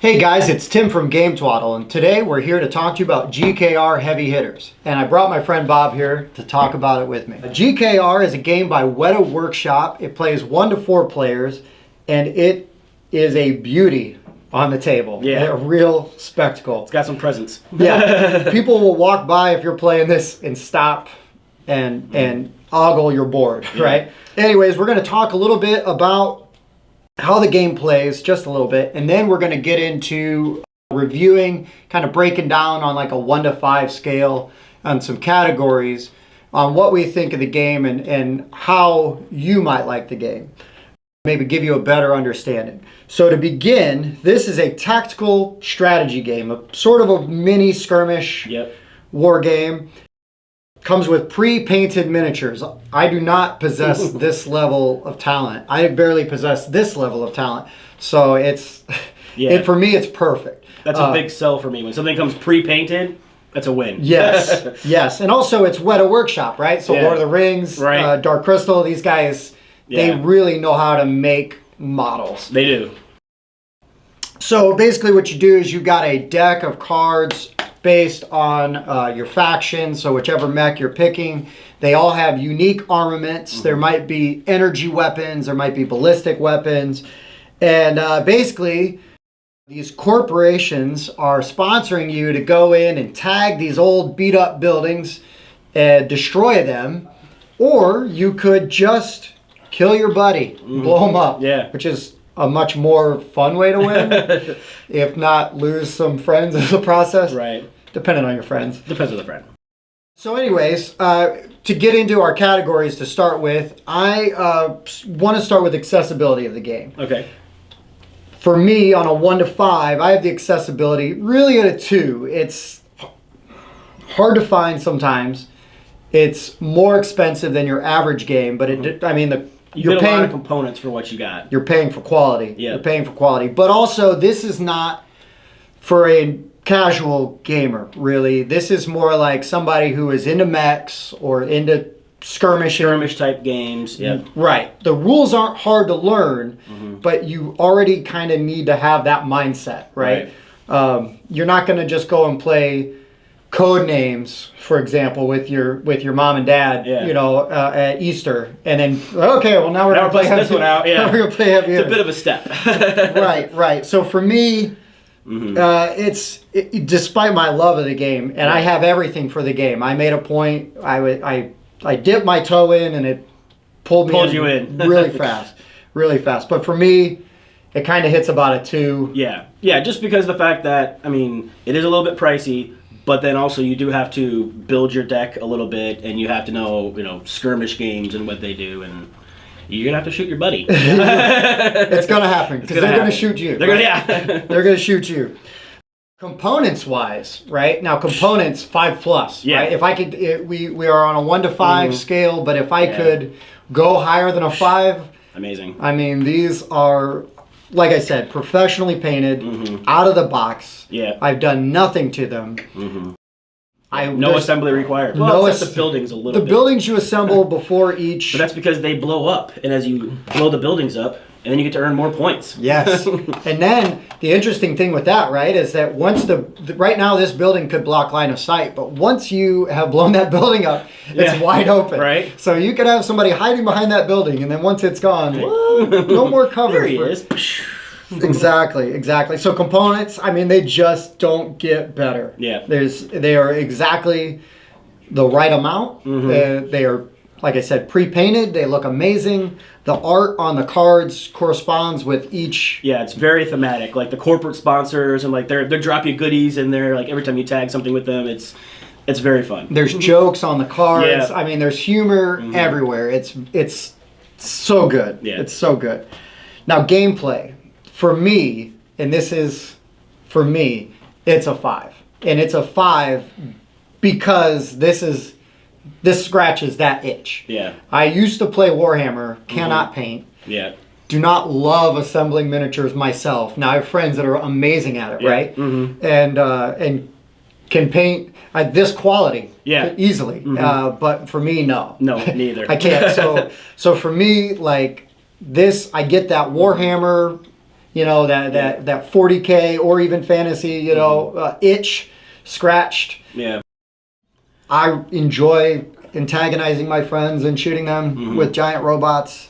Hey guys, it's Tim from Game Twaddle, and today we're here to talk to you about GKR Heavy Hitters. And I brought my friend Bob here to talk about it with me. GKR is a game by Weta Workshop. It plays 1 to 4 players, and it is a beauty on the table. Yeah. A real spectacle. It's got some presence. Yeah. People will walk by if you're playing this and stop and ogle your board, right? Anyways, we're going to talk a little bit about how the game plays, just a little bit, and then we're going to get into reviewing, kind of breaking down on like a 1 to 5 scale on some categories on what we think of the game and how you might like the game. Maybe give you a better understanding. So to begin, this is a tactical strategy game, a sort of a mini skirmish war game. Comes with pre-painted miniatures. I do not possess this level of talent. I barely possess this level of talent. So for me, it's perfect. That's a big sell for me. When something comes pre-painted, that's a win. Yes, yes. And also it's Weta Workshop, right? So Lord of the Rings, Dark Crystal, these guys, they really know how to make models. They do. So basically what you do is you got a deck of cards based on your faction, so whichever mech you're picking. They all have unique armaments. There might be energy weapons, there might be ballistic weapons, and basically these corporations are sponsoring you to go in and tag these old beat up buildings and destroy them, or you could just kill your buddy, blow him up, which is a much more fun way to win, if not lose some friends in the process. Right. Depending on your friends. Depends on the friend. So anyways, to get into our categories to start with, I want to start with accessibility of the game. Okay. For me, on a 1 to 5, I have the accessibility really at a 2. It's hard to find sometimes. It's more expensive than your average game, but you're paying a lot of components for what you got. You're paying for quality. Yeah. You're paying for quality. But also, this is not for a casual gamer, really. This is more like somebody who is into mechs or into skirmish type games. Yep. Right. The rules aren't hard to learn, but you already kind of need to have that mindset, right? You're not going to just go and play code names, for example, with your mom and dad, at Easter, and then now we're gonna play this one out. Yeah, we're gonna play Heavy Hitters. It's a bit of a step. Right. So for me, despite my love of the game, and I have everything for the game. I made a point. I dipped my toe in, and it pulled you in really fast. But for me, it kind of hits about a 2. Yeah. Just because the fact that it is a little bit pricey. But then also you do have to build your deck a little bit, and you have to know, skirmish games and what they do, and you're gonna have to shoot your buddy. It's gonna happen because they're gonna shoot you. They're gonna shoot you. Components wise, right now, components 5+. Yeah. Right? If I could, we are on a 1 to 5 scale, but if I could go higher than a 5, amazing. I mean, these are, like I said, professionally painted, out of the box. Yeah. I've done nothing to them. No assembly required. Well, except the buildings a little bit. The buildings you assemble before each. But that's because they blow up, and as you blow the buildings up, and then you get to earn more points. Yes. And then the interesting thing with that, right, is that once right now this building could block line of sight, but once you have blown that building up, it's wide open. Right. So you could have somebody hiding behind that building, and then once it's gone, no more cover. There he is. Exactly. So components, they just don't get better. Yeah. They are exactly the right amount. They are, like I said, pre-painted. They look amazing. The art on the cards corresponds with each. Yeah, it's very thematic. Like the corporate sponsors, and like they're dropping goodies in there. Like every time you tag something with them, it's very fun. There's jokes on the cards. Yeah. There's humor everywhere. It's so good. Yeah. It's so good. Now gameplay. For me, and this is for me, it's a 5. And it's a 5 because this scratches that itch. Yeah. I used to play Warhammer, cannot paint. Yeah. Do not love assembling miniatures myself. Now I have friends that are amazing at it, right? And can paint this quality easily. But for me, no. No, neither. I can't. So for me, like this, I get that Warhammer you know, that 40K or even fantasy, you know, itch scratched. Yeah. I enjoy antagonizing my friends and shooting them with giant robots.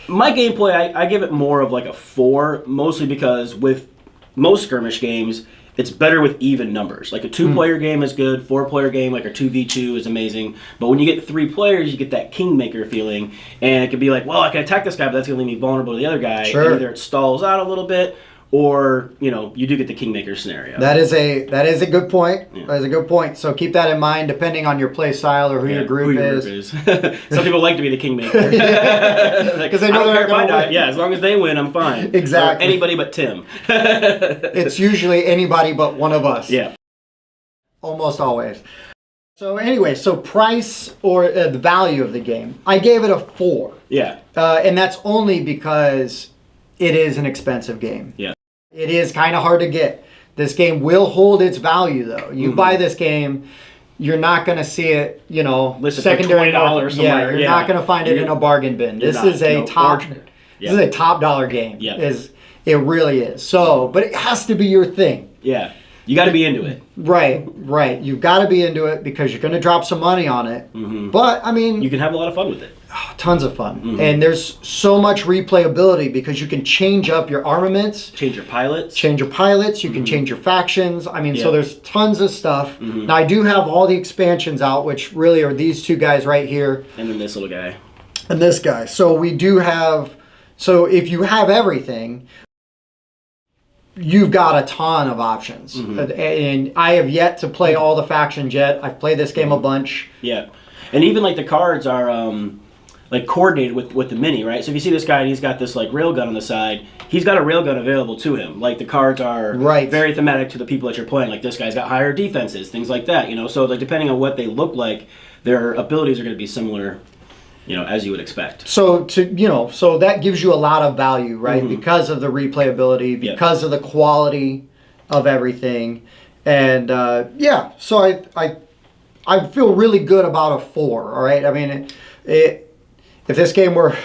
My gameplay, I give it more of like a 4, mostly because with most skirmish games, it's better with even numbers. Like a 2-player game is good, 4-player game, like a 2v2 is amazing. But when you get 3 players, you get that kingmaker feeling. And it can be like, well, I can attack this guy, but that's going to leave me vulnerable to the other guy. Sure. And either it stalls out a little bit, or, you know, you do get the kingmaker scenario. That is a good point. Yeah. That is a good point. So keep that in mind, depending on your play style or who your group is. Some people like to be the kingmaker. Because they know they're going to win. Yeah, as long as they win, I'm fine. Exactly. Or anybody but Tim. It's usually anybody but one of us. Yeah. Almost always. So anyway, so price or the value of the game, I gave it a 4. Yeah. And that's only because it is an expensive game. Yeah. It is kind of hard to get. This game will hold its value, though. You buy this game, you're not going to see it, you know, listed secondary for $20 somewhere. Yeah, you're not going to find it in a bargain bin. This is a top dollar game. Yeah. It really is. So, but it has to be your thing. Yeah. You got to be into it. Right. You've got to be into it because you're going to drop some money on it. But, I mean, you can have a lot of fun with it. Tons of fun. And there's so much replayability because you can change up your armaments. Change your pilots. You can change your factions. I mean, so there's tons of stuff. Now, I do have all the expansions out, which really are these 2 guys right here. And then this little guy. And this guy. So we do have... So if you have everything, you've got a ton of options. And I have yet to play all the factions yet. I've played this game a bunch. Yeah. And even like the cards are... like coordinated with the mini, right? So if you see this guy and he's got this like railgun on the side, he's got a railgun available to him. Like the cards are very thematic to the people that you're playing. Like this guy's got higher defenses, things like that, you know? So like depending on what they look like, their abilities are going to be similar, you know, as you would expect. So so that gives you a lot of value, right? Because of the replayability, because of the quality of everything. And so I feel really good about a 4, all right? I mean, if this game were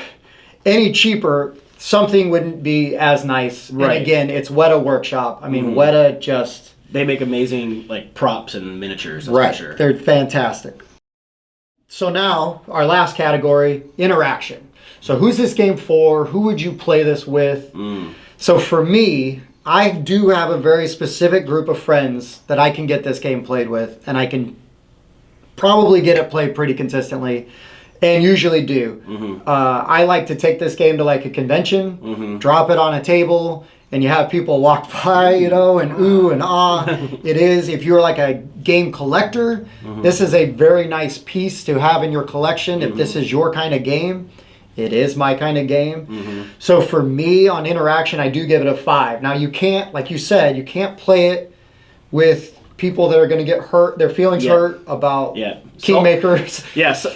any cheaper, something wouldn't be as nice. Right. And again, it's Weta Workshop. I mean, Weta just... They make amazing like props and miniatures, that's for sure. They're fantastic. So now, our last category, interaction. So who's this game for? Who would you play this with? So for me, I do have a very specific group of friends that I can get this game played with, and I can probably get it played pretty consistently. And usually do. I like to take this game to like a convention, drop it on a table, and you have people walk by, you know, and ooh and ah. It is, if you're like a game collector, this is a very nice piece to have in your collection. If this is your kind of game, it is my kind of game. So for me, on interaction, I do give it a 5. Now you can't, like you said, you can't play it with people that are going to get hurt, their feelings hurt about kingmakers.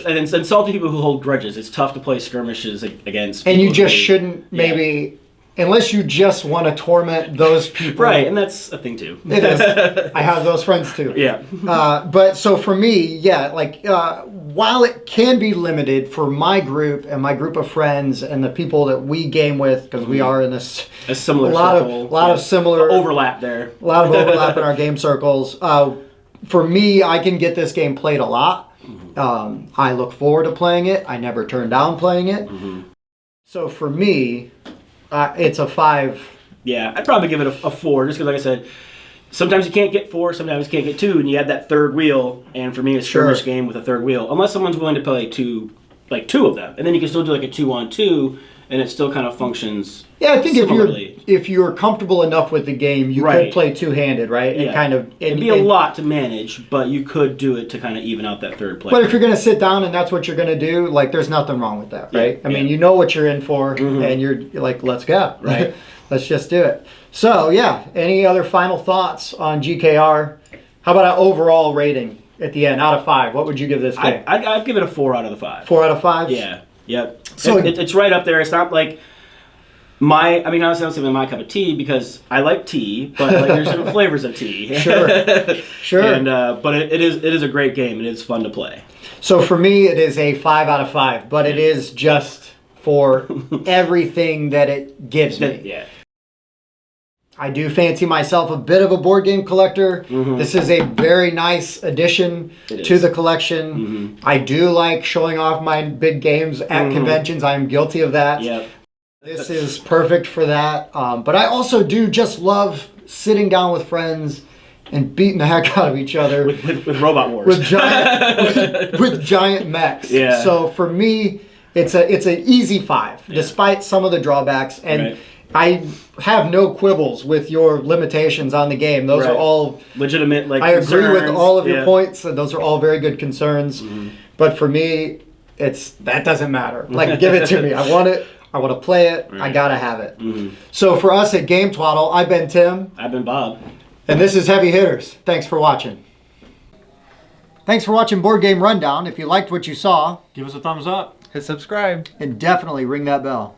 And salty people who hold grudges. It's tough to play skirmishes against. And you just shouldn't maybe, unless you just want to torment those people. Right, and that's a thing too. It is. I have those friends too. Yeah. But so for me, while it can be limited for my group and my group of friends and the people that we game with, because we are in this a similar lot of similar overlap there. A lot of overlap in our game circles. For me, I can get this game played a lot. I look forward to playing it. I never turn down playing it. So for me, it's a 5. Yeah, I'd probably give it a 4, just because, like I said, sometimes you can't get 4, sometimes you can't get 2, and you add that third wheel. And for me, a skirmish game with a third wheel, unless someone's willing to play two of them, and then you can still do like a 2-on-2, and it still kind of functions. Yeah, I think similarly. if you're comfortable enough with the game, you could play two-handed, right? And it'd be a lot to manage, but you could do it to kind of even out that third player. But if you're going to sit down and that's what you're going to do, like, there's nothing wrong with that, right? I mean, you know what you're in for, and you're like, let's go, right? Let's just do it. So, any other final thoughts on GKR? How about an overall rating at the end, out of 5? What would you give this game? I'd give it a 4 out of the 5. 4 out of 5? Yeah. Yep. So it's right up there. It's not like honestly, I don't say my cup of tea because I like tea, but like there's different flavors of tea. Sure. And but it is a great game and it's fun to play. So for me, it is a 5 out of 5, but it is just for everything that it gives me. Yeah. I do fancy myself a bit of a board game collector. This is a very nice addition to the collection. I do like showing off my big games at conventions. I'm guilty of that. Yep. This is perfect for that. But I also do just love sitting down with friends and beating the heck out of each other with Robot Wars, with giant with giant mechs. Yeah. So for me, it's an easy 5, despite some of the drawbacks. And I have no quibbles with your limitations on the game. Those are all legitimate. Like, I agree with concerns. all of your points. And those are all very good concerns. But for me, that doesn't matter. Like, give it to me. I want it. I want to play it. I gotta have it. So for us at Game Twaddle, I've been Tim. I've been Bob. And this is Heavy Hitters. Thanks for watching. Thanks for watching Board Game Rundown. If you liked what you saw, Give us a thumbs up. Hit subscribe. and definitely ring that bell.